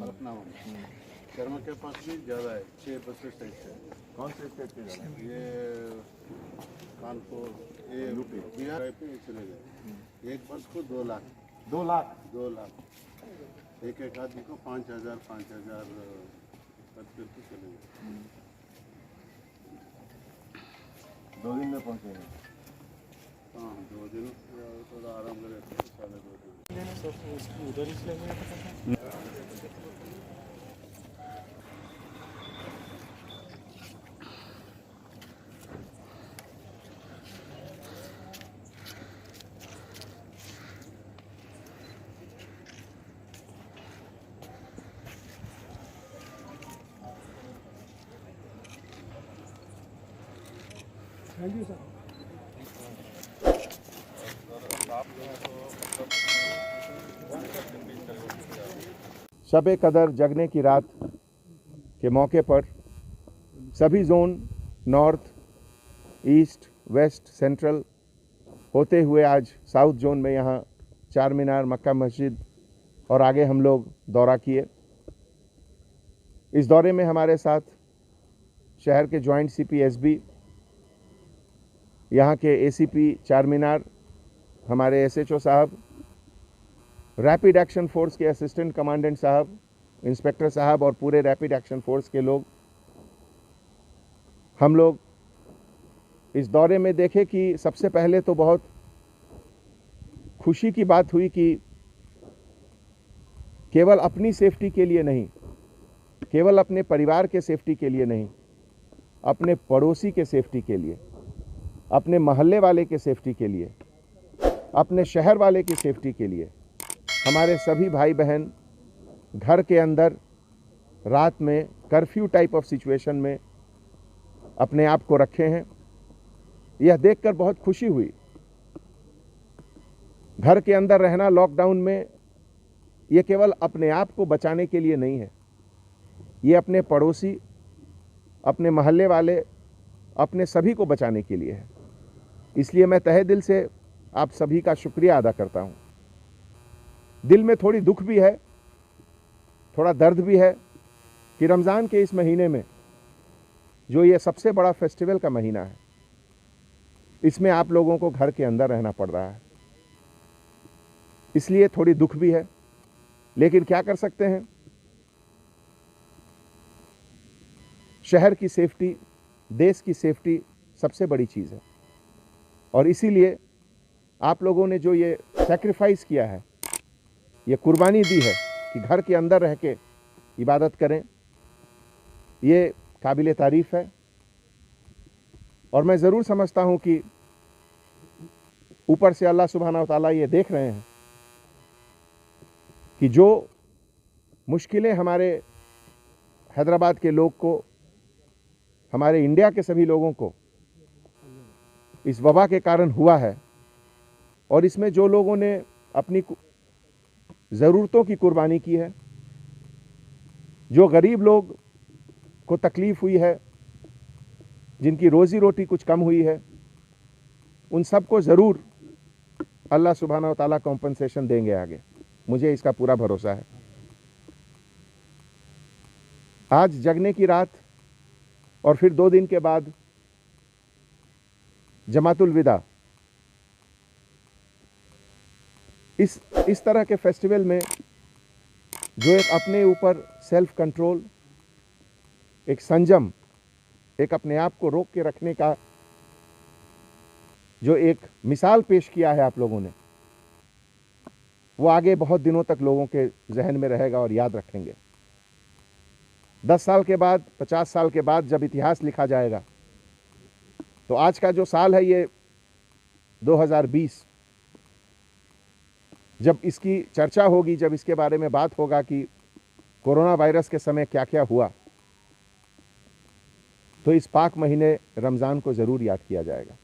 मलकनामा शर्मा के पास भी ज़्यादा है, 6 बसेस स्टेट है। कौन से स्टेट के ज़्यादा? ये कानपुर, ये यूपी, बिहार पे चले गए। एक बस को 2 लाख 2 लाख 2 लाख एक एक आदमी को 5,000 5,000 करके चले गए। 2 दिन में पहुँचेंगे। हाँ 2 दिन थोड़ा आराम करे, 2.5 दिन। Thank you sir. शब-ए कदर जगने की रात के मौके पर सभी zone north, east, west, central होते हुए आज साउथ जोन में यहाँ चार मीनार, मक्का मस्जिद और आगे हम लोग दौरा किए। इस दौरे में हमारे साथ शहर के जॉइंट सीपी एसबी, यहाँ के एसीपी चार मीनार, हमारे एसएचओ साहब, रैपिड एक्शन फोर्स के असिस्टेंट कमांडेंट साहब, इंस्पेक्टर साहब और पूरे रैपिड एक्शन फोर्स के लोग। हम लोग इस दौरे में देखे कि सबसे पहले तो बहुत खुशी की बात हुई कि केवल अपनी सेफ्टी के लिए नहीं, केवल अपने परिवार के सेफ्टी के लिए नहीं, अपने पड़ोसी के सेफ्टी के लिए, अपने मोहल्ले वाले के सेफ्टी के लिए, अपने शहर वाले की सेफ्टी के लिए हमारे सभी भाई बहन घर के अंदर रात में कर्फ्यू टाइप ऑफ सिचुएशन में अपने आप को रखे हैं। यह देखकर बहुत खुशी हुई। घर के अंदर रहना लॉकडाउन में यह केवल अपने आप को बचाने के लिए नहीं है, ये अपने पड़ोसी, अपने मोहल्ले वाले, अपने सभी को बचाने के लिए है। इसलिए मैं तहे दिल से आप सभी का शुक्रिया अदा करता हूं। दिल में थोड़ी दुख भी है, थोड़ा दर्द भी है कि रमज़ान के इस महीने में जो ये सबसे बड़ा फेस्टिवल का महीना है, इसमें आप लोगों को घर के अंदर रहना पड़ रहा है। इसलिए थोड़ी दुख भी है, लेकिन क्या कर सकते हैं। शहर की सेफ्टी, देश की सेफ्टी सबसे बड़ी चीज़ है और इसीलिए आप लोगों ने जो ये सैक्रिफाइस किया है, ये कुर्बानी दी है कि घर के अंदर रह के इबादत करें, ये काबिल तारीफ़ है। और मैं ज़रूर समझता हूँ कि ऊपर से अल्लाह सुब्हाना व तआला ये देख रहे हैं कि जो मुश्किलें हमारे हैदराबाद के लोग को, हमारे इंडिया के सभी लोगों को इस वबा के कारण हुआ है, और इसमें जो लोगों ने अपनी ज़रूरतों की कुर्बानी की है, जो गरीब लोग को तकलीफ़ हुई है, जिनकी रोज़ी रोटी कुछ कम हुई है, उन सबको ज़रूर अल्लाह सुब्हाना व तआला कॉम्पनसेशन देंगे आगे, मुझे इसका पूरा भरोसा है। आज जगने की रात और फिर 2 दिन के बाद जमातुल विदा, इस तरह के फेस्टिवल में जो एक अपने ऊपर सेल्फ कंट्रोल, एक संयम, एक अपने आप को रोक के रखने का जो एक मिसाल पेश किया है आप लोगों ने, वो आगे बहुत दिनों तक लोगों के जहन में रहेगा और याद रखेंगे। 10 साल के बाद, 50 साल के बाद जब इतिहास लिखा जाएगा, तो आज का जो साल है ये 2020, जब इसकी चर्चा होगी, जब इसके बारे में बात होगा कि कोरोना वायरस के समय क्या क्या हुआ, तो इस पाक महीने रमज़ान को ज़रूर याद किया जाएगा।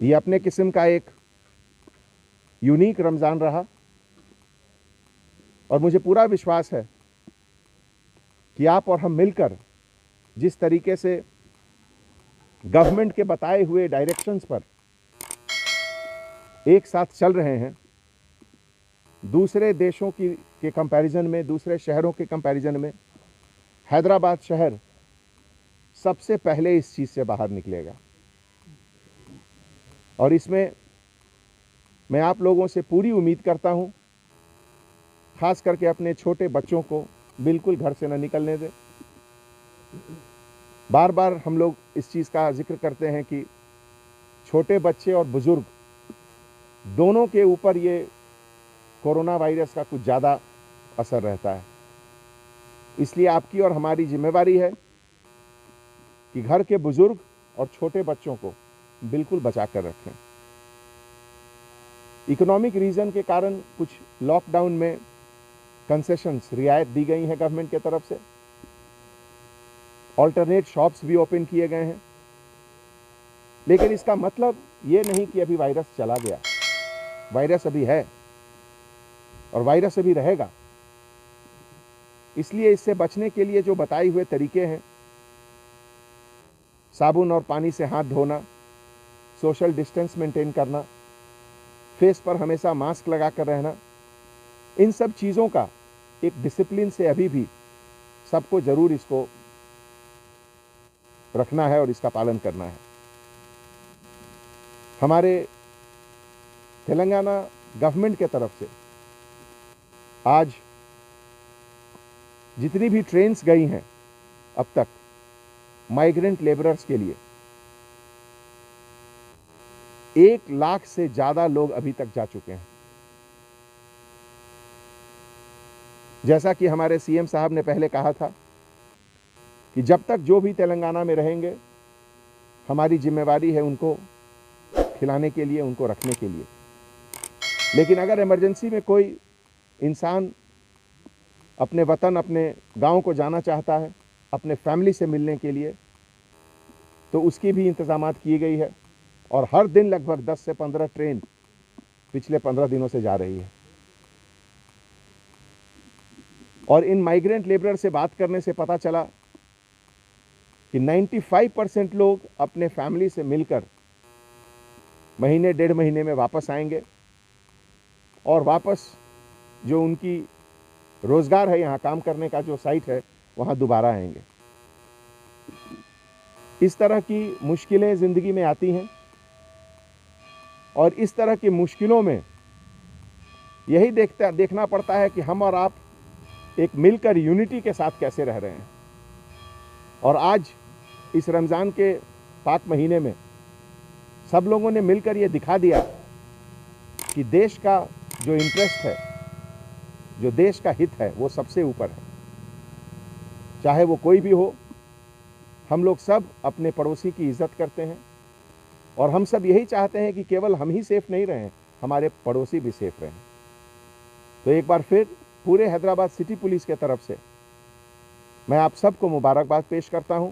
ये अपने किस्म का एक यूनिक रमज़ान रहा और मुझे पूरा विश्वास है कि आप और हम मिलकर जिस तरीके से गवर्नमेंट के बताए हुए डायरेक्शंस पर एक साथ चल रहे हैं, दूसरे देशों के कंपैरिजन में, दूसरे शहरों के कंपैरिजन में हैदराबाद शहर सबसे पहले इस चीज़ से बाहर निकलेगा। और इसमें मैं आप लोगों से पूरी उम्मीद करता हूं, खास करके अपने छोटे बच्चों को बिल्कुल घर से न निकलने दें। बार बार हम लोग इस चीज़ का जिक्र करते हैं कि छोटे बच्चे और बुजुर्ग दोनों के ऊपर ये कोरोना वायरस का कुछ ज़्यादा असर रहता है। इसलिए आपकी और हमारी जिम्मेवारी है कि घर के बुजुर्ग और छोटे बच्चों को बिल्कुल बचा कर रखें। इकोनॉमिक रीज़न के कारण कुछ लॉकडाउन में कंसेशंस, रियायत दी गई हैं गवर्नमेंट की तरफ से। ऑल्टरनेट शॉप्स भी ओपन किए गए हैं, लेकिन इसका मतलब ये नहीं कि अभी वायरस चला गया। वायरस अभी है और वायरस अभी रहेगा। इसलिए इससे बचने के लिए जो बताए हुए तरीके हैं, साबुन और पानी से हाथ धोना, सोशल डिस्टेंस मेंटेन करना, फेस पर हमेशा मास्क लगा कर रहना, इन सब चीज़ों का एक डिसिप्लिन से अभी भी सबको जरूर इसको रखना है और इसका पालन करना है। हमारे तेलंगाना गवर्नमेंट के तरफ से आज जितनी भी ट्रेन्स गई हैं अब तक माइग्रेंट लेबरर्स के लिए, 1 लाख से ज़्यादा लोग अभी तक जा चुके हैं। जैसा कि हमारे सीएम साहब ने पहले कहा था कि जब तक जो भी तेलंगाना में रहेंगे, हमारी जिम्मेवारी है उनको खिलाने के लिए, उनको रखने के लिए। लेकिन अगर इमरजेंसी में कोई इंसान अपने वतन, अपने गांव को जाना चाहता है, अपने फैमिली से मिलने के लिए, तो उसकी भी इंतजामात की गई है। और हर दिन लगभग 10 से 15 ट्रेन पिछले 15 दिनों से जा रही है। और इन माइग्रेंट लेबरर से बात करने से पता चला कि 95% लोग अपने फैमिली से मिलकर महीने 1.5 महीने में वापस आएंगे और वापस जो उनकी रोजगार है, यहाँ काम करने का जो साइट है, वहाँ दोबारा आएंगे। इस तरह की मुश्किलें ज़िंदगी में आती हैं और इस तरह की मुश्किलों में यही देखना पड़ता है कि हम और आप एक मिलकर यूनिटी के साथ कैसे रह रहे हैं। और आज इस रमज़ान के पाक महीने में सब लोगों ने मिलकर ये दिखा दिया कि देश का जो इंटरेस्ट है, जो देश का हित है, वो सबसे ऊपर है। चाहे वो कोई भी हो, हम लोग सब अपने पड़ोसी की इज्जत करते हैं और हम सब यही चाहते हैं कि केवल हम ही सेफ नहीं रहें, हमारे पड़ोसी भी सेफ रहें। तो एक बार फिर पूरे हैदराबाद सिटी पुलिस के तरफ से मैं आप सबको मुबारकबाद पेश करता हूं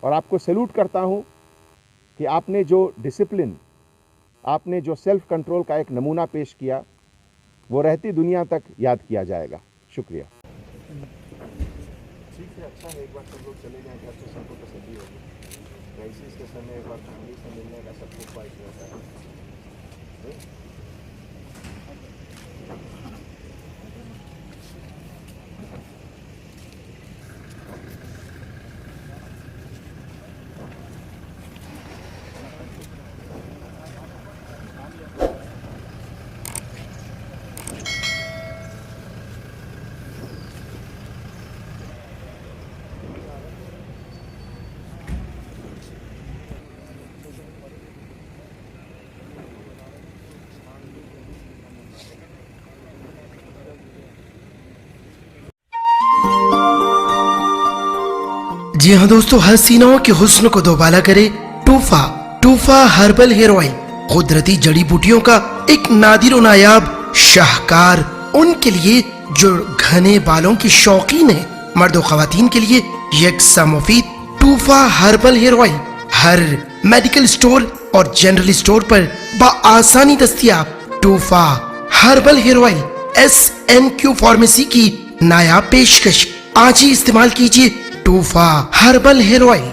और आपको सैल्यूट करता हूं कि आपने जो डिसिप्लिन, आपने जो सेल्फ कंट्रोल का एक नमूना पेश किया, वो रहती दुनिया तक याद किया जाएगा। शुक्रिया। ठीक है, अच्छा है, एक बार सब लोग चले जाएं घर तो सबको तसल्ली होगी। क्राइसिस के समय एक बार फैमिली से मिलने का सबको ख्वाहिश रहता है। जी हाँ दोस्तों, हसीनाओं के हुस्न को दोबाला करे टूफा हर्बल हेयर ऑयल, कुदरती जड़ी बूटियों का एक नादिर और नायाब शाहकार। उनके लिए जो घने बालों की शौकीन है, मर्द और खवातीन के लिए यकसा मुफीद टूफा हर्बल हेयर ऑयल हर मेडिकल स्टोर और जनरल स्टोर पर बआसानी दस्तयाब। टूफा herbal hair oil SNQ pharmacy की नायाब पेशकश। आज ही इस्तेमाल कीजिए टूफा हर्बल हेयर ऑयल।